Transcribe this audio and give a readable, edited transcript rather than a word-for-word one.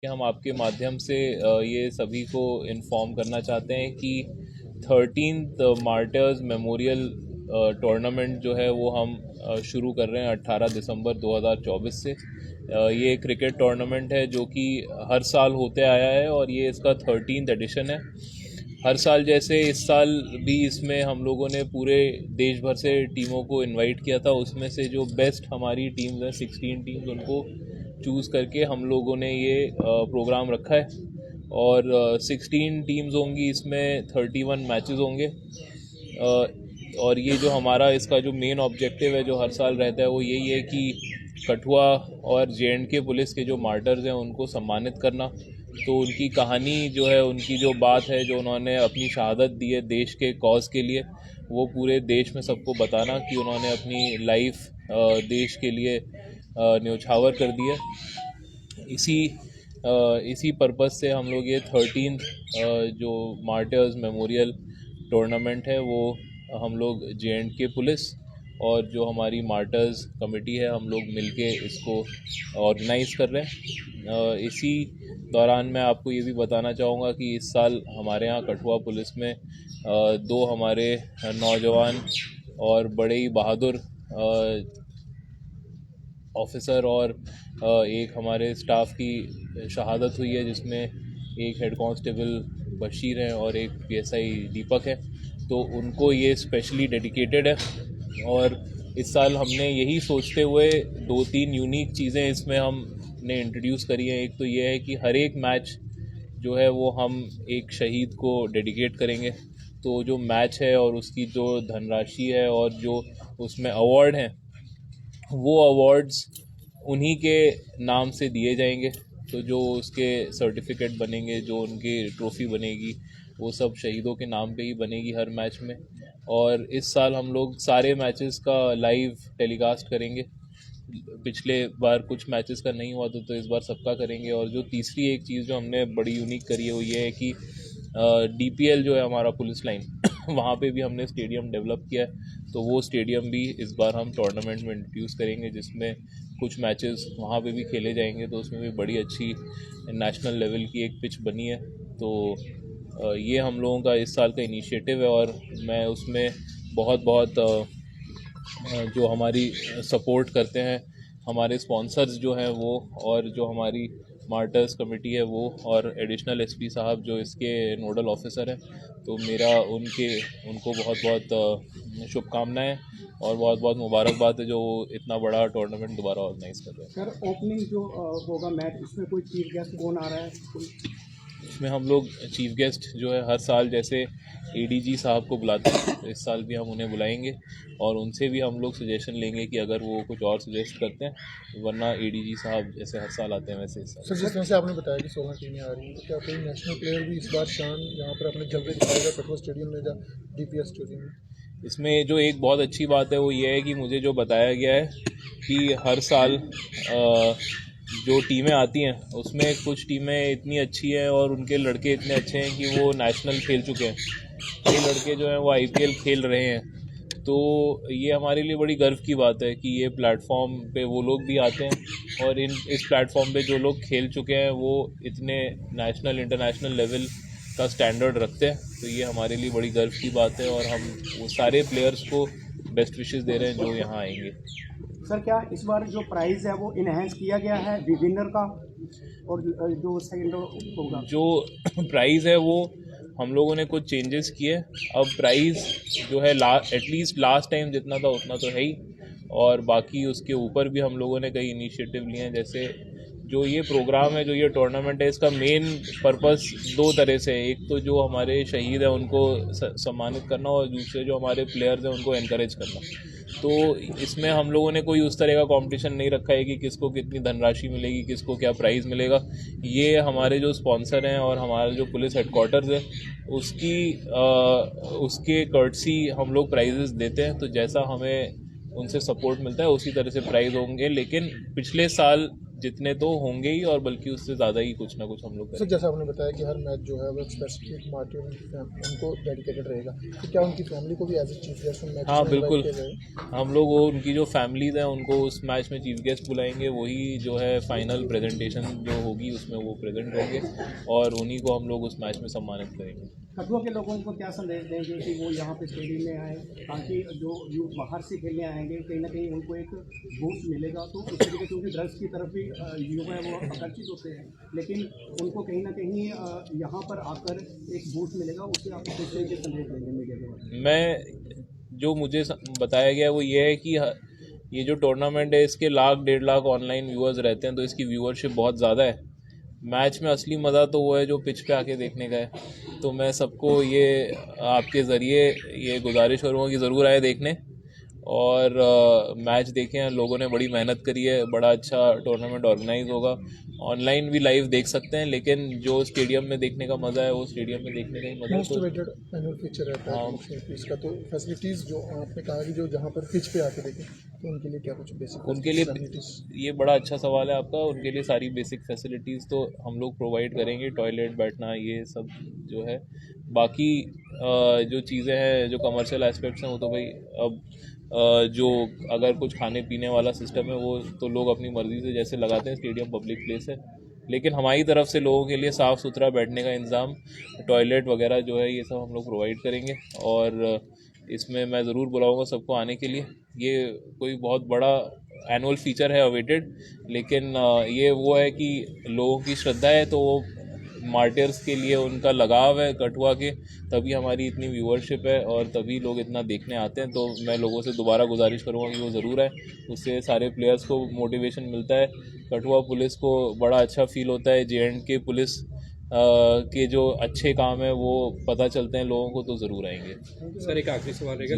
कि हम आपके माध्यम से ये सभी को इन्फॉर्म करना चाहते हैं कि 13th मार्टर्स मेमोरियल टूर्नामेंट जो है वो हम शुरू कर रहे हैं 18 दिसंबर 2024 से। ये क्रिकेट टूर्नामेंट है जो कि हर साल होते आया है और ये इसका 13th एडिशन है। हर साल जैसे इस साल भी इसमें हम लोगों ने पूरे देश भर से टीमों को इनवाइट किया था। उसमें से जो बेस्ट हमारी टीम्स हैं 16 टीम्स, उनको चूज़ करके हम लोगों ने ये प्रोग्राम रखा है। और 16 टीम्स होंगी, इसमें 31 मैचेस होंगे। और ये जो हमारा इसका जो मेन ऑब्जेक्टिव है जो हर साल रहता है वो यही है कि कठुआ और JNK पुलिस के जो मार्टर्स हैं उनको सम्मानित करना। तो उनकी कहानी जो है, उनकी जो बात है, जो उन्होंने अपनी शहादत दी है देश के कॉज के लिए, वो पूरे देश में सबको बताना कि उन्होंने अपनी लाइफ देश के लिए न्योछावर कर दी है। इसी पर्पज़ से हम लोग ये 13th जो मार्टर्स मेमोरियल टूर्नामेंट है वो हम लोग JNK पुलिस और जो हमारी मार्टर्स कमेटी है हम लोग मिलके इसको ऑर्गेनाइज़ कर रहे हैं। इसी दौरान मैं आपको ये भी बताना चाहूँगा कि इस साल हमारे यहाँ कठुआ पुलिस में 2 हमारे नौजवान और बड़े ही बहादुर ऑफिसर और एक हमारे स्टाफ की शहादत हुई है, जिसमें एक हेड कांस्टेबल बशीर हैं और एक PSI दीपक है। तो उनको ये स्पेशली डेडिकेटेड है। और इस साल हमने यही सोचते हुए 2-3 यूनिक चीज़ें इसमें हमने इंट्रोड्यूस करी हैं। एक तो ये है कि हर एक मैच जो है वो हम एक शहीद को डेडिकेट करेंगे। तो जो मैच है और उसकी जो धनराशि है और जो उसमें अवार्ड हैं, वो अवार्ड्स उन्हीं के नाम से दिए जाएंगे। तो जो उसके सर्टिफिकेट बनेंगे, जो उनकी ट्रॉफ़ी बनेगी, वो सब शहीदों के नाम पे ही बनेगी हर मैच में। और इस साल हम लोग सारे मैचेस का लाइव टेलीकास्ट करेंगे। पिछले बार कुछ मैचेस का नहीं हुआ तो इस बार सबका करेंगे। और जो तीसरी एक चीज़ जो हमने बड़ी यूनिक करी है वो ये है कि DPL जो है हमारा पुलिस लाइन वहाँ पे भी हमने स्टेडियम डेवलप किया है। तो वो स्टेडियम भी इस बार हम टूर्नामेंट में इंट्रोड्यूस करेंगे, जिसमें कुछ मैचेस वहाँ पे भी खेले जाएंगे। तो उसमें भी बड़ी अच्छी नेशनल लेवल की एक पिच बनी है। तो ये हम लोगों का इस साल का इनिशिएटिव है और मैं उसमें बहुत बहुत जो हमारी सपोर्ट करते हैं हमारे स्पॉन्सर्स जो हैं वो, और जो हमारी मार्टर्स कमेटी है वो, और एडिशनल SP साहब जो इसके नोडल ऑफिसर हैं। तो मेरा उनको बहुत बहुत शुभकामनाएं और बहुत बहुत मुबारकबाद है जो इतना बड़ा टूर्नामेंट दोबारा ऑर्गेनाइज कर रहे हैं। सर, ओपनिंग जो होगा मैच, इसमें कोई चीफ गेस्ट कौन आ रहा है? इसमें हम लोग चीफ गेस्ट जो है हर साल जैसे ADG साहब को बुलाते हैं, तो इस साल भी हम उन्हें बुलाएंगे और उनसे भी हम लोग सजेशन लेंगे कि अगर वो कुछ और सजेस्ट करते हैं, वरना ADG साहब जैसे हर साल आते हैं वैसे इस साल। सर, जिस तरह से आपने बताया कि 16 टीमें आ रही हैं, तो क्या कोई नेशनल प्लेयर भी इस बार शान यहाँ पर अपने जलवे दिखाएगा कठुआ स्टेडियम में या DPS स्टेडियम में? इसमें जो एक बहुत अच्छी बात है वो ये है कि मुझे जो बताया गया है कि हर साल जो टीमें आती हैं उसमें कुछ टीमें इतनी अच्छी हैं और उनके लड़के इतने अच्छे हैं कि वो नेशनल खेल चुके हैं। कई लड़के जो हैं वो IPL खेल रहे हैं। तो ये हमारे लिए बड़ी गर्व की बात है कि ये प्लेटफॉर्म पे वो लोग भी आते हैं और इस प्लेटफॉर्म पे जो लोग खेल चुके हैं वो इतने नेशनल इंटरनेशनल लेवल का स्टैंडर्ड रखते हैं। तो ये हमारे लिए बड़ी गर्व की बात है और हम वो सारे प्लेयर्स को बेस्ट विशेस दे रहे हैं जो यहाँ आएंगे। सर, क्या इस बार जो प्राइज़ है वो इनहेंस किया गया है विनर का, और जो सेकंड होगा जो प्राइज़ है वो हम लोगों ने कुछ चेंजेस किए। अब प्राइज़ जो है एटलीस्ट लास्ट टाइम जितना था उतना तो है ही, और बाकी उसके ऊपर भी हम लोगों ने कई इनिशिएटिव लिए हैं। जैसे जो ये प्रोग्राम है, जो ये टूर्नामेंट है, इसका मेन पर्पस 2 तरह से है। एक तो जो हमारे शहीद हैं उनको सम्मानित करना और दूसरे जो हमारे प्लेयर्स हैं उनको एनकरेज करना। तो इसमें हम लोगों ने कोई उस तरह का कंपटीशन नहीं रखा है कि किसको कितनी धनराशि मिलेगी, किसको क्या प्राइज़ मिलेगा। ये हमारे जो स्पॉन्सर हैं और हमारा जो पुलिस हेडक्वार्टर्स है उसके कर्टसी हम लोग प्राइजेस देते हैं। तो जैसा हमें उनसे सपोर्ट मिलता है उसी तरह से प्राइज़ होंगे। लेकिन पिछले साल जितने तो होंगे ही, और बल्कि उससे ज़्यादा ही कुछ ना कुछ हम लोग सर करेंगे। जैसा आपने बताया कि हर मैच जो है वो एक स्पेसिफिक पार्टी उनको डेडिकेटेड रहेगा, तो क्या उनकी फैमिली को भी एज ए चीफ गेस्ट उन मैच हाँ में बिल्कुल, इनवाइट किया जाएगा? हम लोग वो उनकी जो फैमिलीज़ हैं उनको उस मैच में चीफ गेस्ट बुलाएंगे, वही जो है फाइनल प्रेजेंटेशन जो होगी उसमें वो प्रेजेंट होंगे, और उन्हीं को हम लोग उस मैच में सम्मानित करेंगे। कठुआ के लोगों को क्या संदेश देंगे कि वो यहाँ पे स्टेडियम में आए, ताकि जो यूथ बाहर से खेलने आएंगे कहीं ना कहीं उनको एक बूस्ट मिलेगा, तो उस तरीके से क्योंकि ड्रग्स की तरफ भी युवा है वो आकर्षित होते हैं, लेकिन उनको कहीं ना कहीं यहाँ पर आकर एक बूस्ट मिलेगा, उससे आप किस तरीके से संदेश देंगे मीडिया के बारे में? मैं जो मुझे बताया गया है वो ये है कि ये जो टूर्नामेंट है इसके 1.5 लाख ऑनलाइन व्यूअर्स रहते हैं, तो इसकी व्यूअरशिप बहुत ज़्यादा है। मैच में असली मज़ा तो वो है जो पिच पे आके देखने का है। तो मैं सबको ये आपके ज़रिए ये गुजारिश करूँगा कि ज़रूर आए देखने, और मैच देखें। लोगों ने बड़ी मेहनत करी है, बड़ा अच्छा टूर्नामेंट ऑर्गेनाइज होगा। ऑनलाइन भी लाइव देख सकते हैं, लेकिन जो स्टेडियम में देखने का मज़ा है वो स्टेडियम में देखने का ही मज़ा है। मोस्ट वेटेड एनुअल फीचर रहता है फीस का, तो फैसिलिटीज़ जो आपने कहा कि जो जहाँ पर पिच पे आके देखें, तो उनके लिए क्या कुछ बेसिक उनके लिए ये बड़ा अच्छा सवाल है आपका। उनके लिए सारी बेसिक फैसिलिटीज़ तो हम लोग प्रोवाइड करेंगे, टॉयलेट, बैठना, ये सब जो है। बाकी जो चीज़ें हैं, जो कमर्शियल एस्पेक्ट्स हैं, वो तो भाई अब जो अगर कुछ खाने पीने वाला सिस्टम है वो तो लोग अपनी मर्ज़ी से जैसे लगाते हैं, स्टेडियम पब्लिक प्लेस है। लेकिन हमारी तरफ से लोगों के लिए साफ़ सुथरा बैठने का इंतज़ाम, टॉयलेट वगैरह जो है ये सब हम लोग प्रोवाइड करेंगे, और इसमें मैं ज़रूर बुलाऊंगा सबको आने के लिए। ये कोई बहुत बड़ा एनुअल फीचर है अवेटेड, लेकिन ये वो है कि लोगों की श्रद्धा है, तो वो मार्टियर्स के लिए उनका लगाव है कठुआ के, तभी हमारी इतनी व्यूअरशिप है और तभी लोग इतना देखने आते हैं। तो मैं लोगों से दोबारा गुजारिश करूँगा कि वो ज़रूर है, उससे सारे प्लेयर्स को मोटिवेशन मिलता है, कठुआ पुलिस को बड़ा अच्छा फील होता है, J&K पुलिस के जो अच्छे काम है वो पता चलते हैं लोगों को, तो ज़रूर आएंगे। सर एक आखिरी सवाल रहेगा,